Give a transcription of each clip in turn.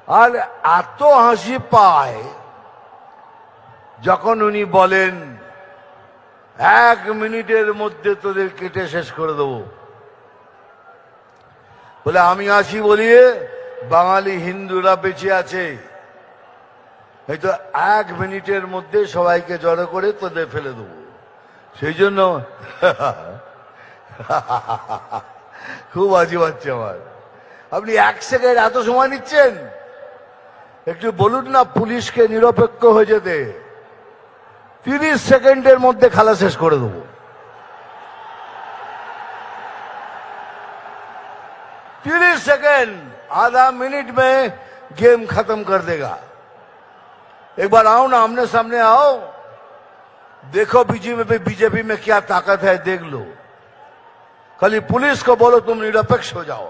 আর এত হাসি পায় যখন উনি বলেন 1 মিনিটের মধ্যে তোদের কেটে শেষ করে দেবো। বলে আমি আসি বলিয়ে বাঙালি হিন্দুরা বেঁচে আছে, হয়তো 1 মিনিটের মধ্যে সবাইকে জড়ো করে তোদের ফেলে দেবো। সেই জন্য খুব হাসি পাচ্ছে আমার। আপনি 1 সেকেন্ড এত সময় নিচ্ছেন, একটু বলুন না পুলিশকে নিরপেক্ষ হয়ে যেতে। 30 সেকেন্ডের মধ্যে খেলা শেষ করে দেবো। 30 सेकंड, आधा मिनट में गेम खत्म कर देगा। एक बार आओ ना, आमने सामने आओ, देखो बीजेपी में क्या ताकत है, देख लो। खाली पुलिस को बोलो तुम निरपेक्ष हो जाओ।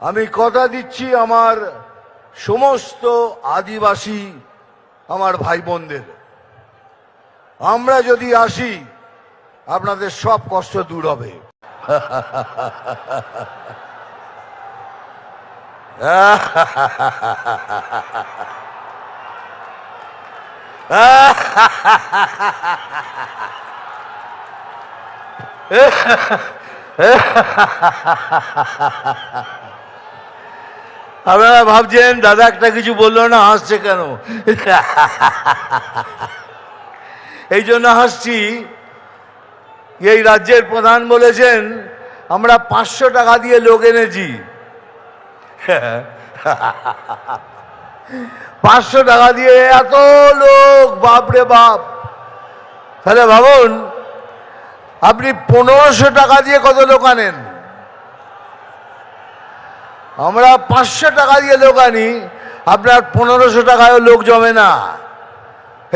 আমি কথা দিচ্ছি আমার সমস্ত আদিবাসী আমার ভাই বোনদের, আমরা যদি আসি আপনাদের সব কষ্ট দূর হবে। আপনারা ভাবছেন দাদা একটা কিছু বললো না, হাসছে কেন? এই জন্য হাসছি, এই রাজ্যের প্রধান বলেছেন আমরা 500 টাকা দিয়ে লোক এনেছি। 500 টাকা দিয়ে এত লোক, বাপরে বাপ। তাহলে ভাবুন আপনি 1500 টাকা দিয়ে কত লোক আনেন। আমরা 500 টাকা দিয়ে লোক আনি, আপনার 1500 টাকায় লোক জমে না।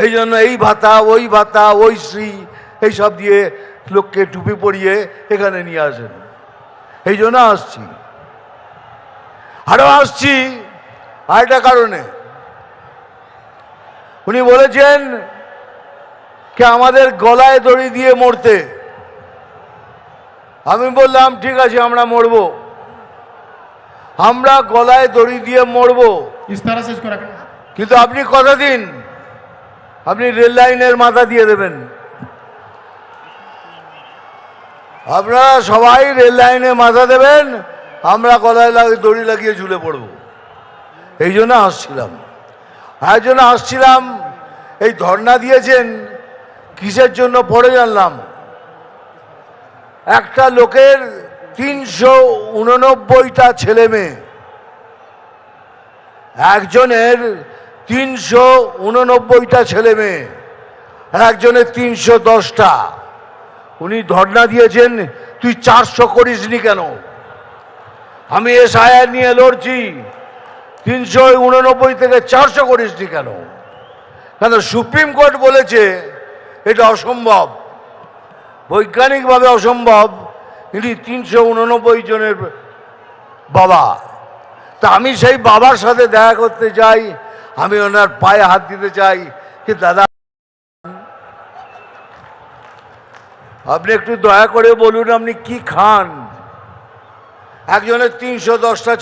এই জন্য এই ভাতা ওই শ্রী এইসব দিয়ে লোককে টুপি পরিয়ে এখানে নিয়ে আসেন। এই জন্য আসছি, আরো আসছি আরেকটা কারণে। উনি বলেছেন কি আমাদের গলায় দড়ি দিয়ে মরতে। আমি বললাম ঠিক আছে আমরা মরবো, আমরা গলায় দড়ি দিয়ে মরবো, কিন্তু আপনি কথা দিন আপনি রেল লাইনের মাথা দিয়ে দেবেন। আপনারা সবাই রেল লাইনে মাথা দেবেন, আমরা গলায় দড়ি লাগিয়ে ঝুলে পড়ব। এই জন্য আসছিলাম। এই ধর্ণা দিয়েছেন কিসের জন্য পরে জানলাম। একটা লোকের 389টা ছেলে মেয়ে, একজনের 389টা ছেলে মেয়ে, একজনের 310টা। উনি ধর্ণা দিয়েছেন তুই 400 করিসনি কেন? আমি এসআইআর নিয়ে লড়ছি, 389 থেকে 400 করিসনি কেন? কেন সুপ্রিম কোর্ট বলেছে এটা অসম্ভব, বৈজ্ঞানিকভাবে অসম্ভব। ইনি 389 জনের বাবা। তা আমি সেই বাবার সাথে দেখা করতে চাই, আমি ওনার পায়ে হাত দিতে চাই কি দাদা আপনি একটু দয়া করে বলুন আপনি কি খান। একজনের 310টা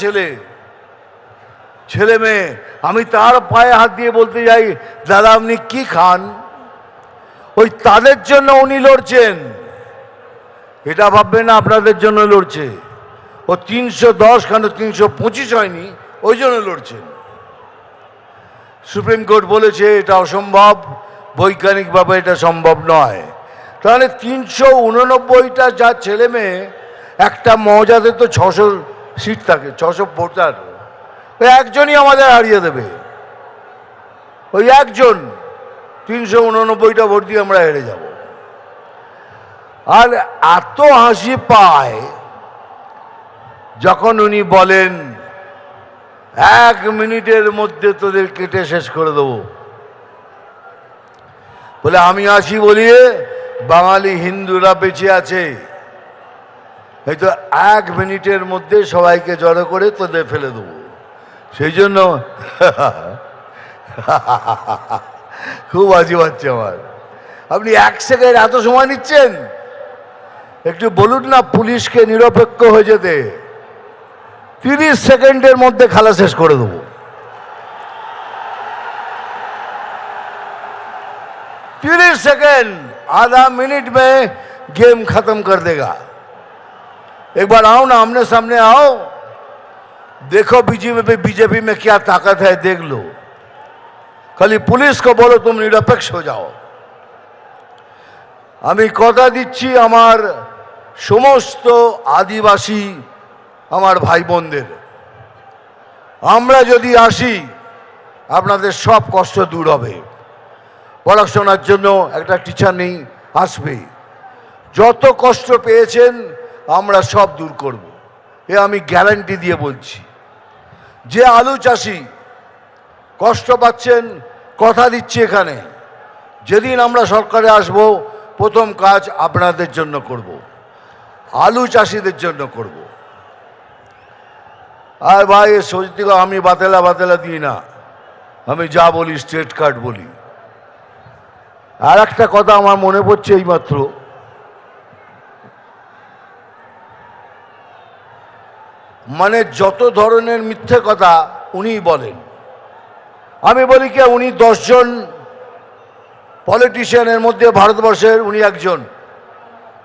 ছেলে মেয়ে, আমি তার পায়ে হাত দিয়ে বলতে যাই দাদা আপনি কি খান। ওই তাদের জন্য উনি লড়ছেন, এটা ভাববেন না আপনাদের জন্য লড়ছে। ও 310 কেন 325 হয়নি, ওই জন্য লড়ছেন। সুপ্রিম কোর্ট বলেছে এটা অসম্ভব, বৈজ্ঞানিকভাবে এটা সম্ভব নয়। তাহলে 389টা যা ছেলে মেয়ে, একটা মৌজাতে তো 600 সিট থাকে, 600 ভোটার, ওই একজনই আমাদের হারিয়ে দেবে। ওই একজন 389টা ভোট দিয়ে আমরা হেরে যাব। আর এত হাসি পায় যখন উনি বলেন 1 মিনিটের মধ্যে তোদের কেটে শেষ করে দেবো। বলে আমি আসি বলিয়ে বাঙালি হিন্দুরা বেঁচে আছে, হয়তো 1 মিনিটের মধ্যে সবাইকে জড়ো করে তোদের ফেলে দেবো। সেই জন্য খুব হাসি পাচ্ছে আমার। আপনি 1 সেকেন্ড এত সময় নিচ্ছেন, একটু বলুন না পুলিশকে নিরপেক্ষ হয়ে যেতে। 30 সেকেন্ডের মধ্যে খেলা শেষ করে দেবো। 30 सेकंड, आधा मिनट में गेम खत्म कर देगा। एक बार आओ ना, आमने सामने आओ, देखो बीजेपी में क्या ताकत है, देख लो। खाली पुलिस को बोलो तुम निरपेक्ष हो जाओ। আমি কথা দিচ্ছি আমার সমস্ত আদিবাসী আমার ভাই বোনদের, আমরা যদি আসি আপনাদের সব কষ্ট দূর হবে। পড়াশোনার জন্য একটা টিচার নেই, আসবে। যত কষ্ট পেয়েছেন আমরা সব দূর করব, এ আমি গ্যারান্টি দিয়ে বলছি। যে আলু চাষি কষ্ট পাচ্ছেন, কথা দিচ্ছি এখানে, যেদিন আমরা সরকারে আসব প্রথম কাজ আপনাদের জন্য করব, আলু চাষিদের জন্য করব। আর ভাই সত্যি আমি বাতেলা দিই না, আমি যা বলি স্ট্রেট কাট বলি। আর একটা কথা আমার মনে পড়ছে এইমাত্র, মানে যত ধরনের মিথ্যে কথা উনি বলেন, আমি বলি কি উনি 10 জন পলিটিশিয়ানের মধ্যে ভারতবর্ষের উনি একজন।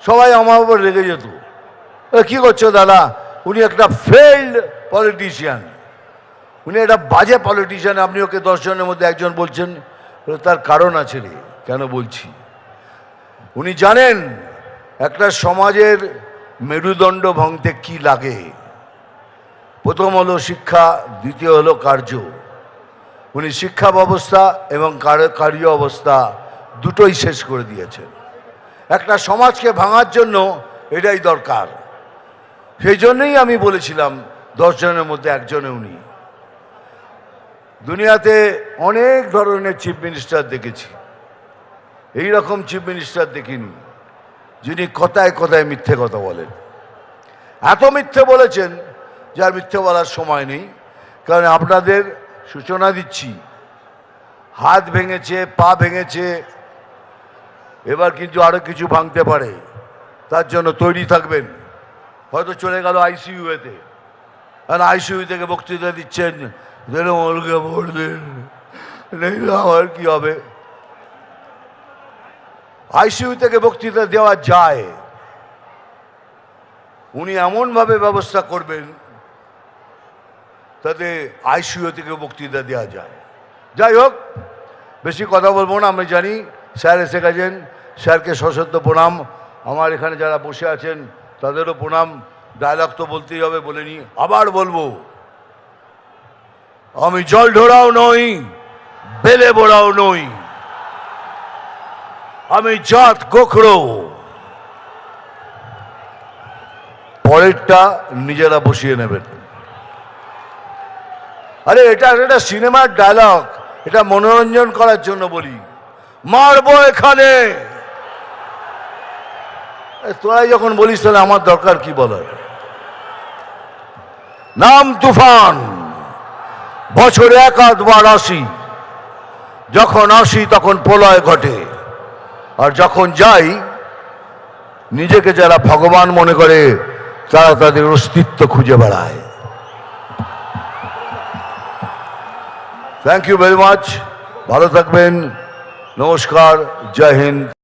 সবাই আমার উপর রেগে যেত, কি করছো দাদা, উনি একটা ফেইল্ড পলিটিশিয়ান, উনি একটা বাজে পলিটিশিয়ান, আপনি ওকে 10 জনের মধ্যে একজন বলছেন। তার কারণ আছে রে, কেন বলছি? উনি জানেন একটা সমাজের মেরুদণ্ড ভাঙতে কি লাগে। প্রথম হলো শিক্ষা, দ্বিতীয় হলো কার্য। উনি শিক্ষা ব্যবস্থা এবং কার্য অবস্থা দুটোই শেষ করে দিয়েছেন। একটা সমাজকে ভাঙার জন্য এটাই দরকার। সেই জন্যই আমি বলেছিলাম 10 জনের মধ্যে একজনে উনি। দুনিয়াতে অনেক ধরনের চিফ মিনিস্টার দেখেছি, এই রকম চিফ মিনিস্টার দেখিনি যিনি কথায় কথায় মিথ্যে কথা বলেন। এত মিথ্যে বলেছেন যার মিথ্যে বলার সময় নেই। কারণ আপনাদের সূচনা দিচ্ছি, হাত ভেঙেছে, পা ভেঙেছে, এবার কিন্তু আরো কিছু ভাঙতে পারে, তার জন্য তৈরি থাকবেন। হয়তো চলে গেল আইসিইউতে, আর আইসিইউ থেকে বক্তৃতা দিচ্ছেন, আমার কি হবে? আইসিইউ থেকে বক্তৃতা দেওয়া যায়, উনি এমনভাবে ব্যবস্থা করবেন তাতে আইসিইউ থেকে বক্তৃতা দেওয়া যায়। যাই হোক, বেশি কথা বলবো না, আমি জানি স্যার এসে গেছেন, স্যারকে সশ্রদ্ধ প্রণাম। আমার এখানে যারা বসে আছেন তাদেরও প্রণাম। ডায়লগ তো বলতেই হবে, বলে নি, আবার বলবো, আমি জল ঢোড়াও নই, বেলে বোড়াও নই, আমি জাত গোখরো। পরেরটা নিজেরা বসিয়ে নেবেন। আরে এটা সিনেমার ডায়লগ, এটা মনোরঞ্জন করার জন্য বলি। মারবো এখানে, তোরাই যখন বলিস তাহলে আমার দরকার কি বলার? নাম তুফান, বছরে 1-2 বার আসি, যখন আসি তখন প্রলয় ঘটে, আর যখন যাই নিজেকে যারা ভগবান মনে করে তারা তাদের অস্তিত্ব খুঁজে বেড়ায়। থ্যাংক ইউ ভেরি মাচ, ভালো থাকবেন, নমস্কার, জয় হিন্দ।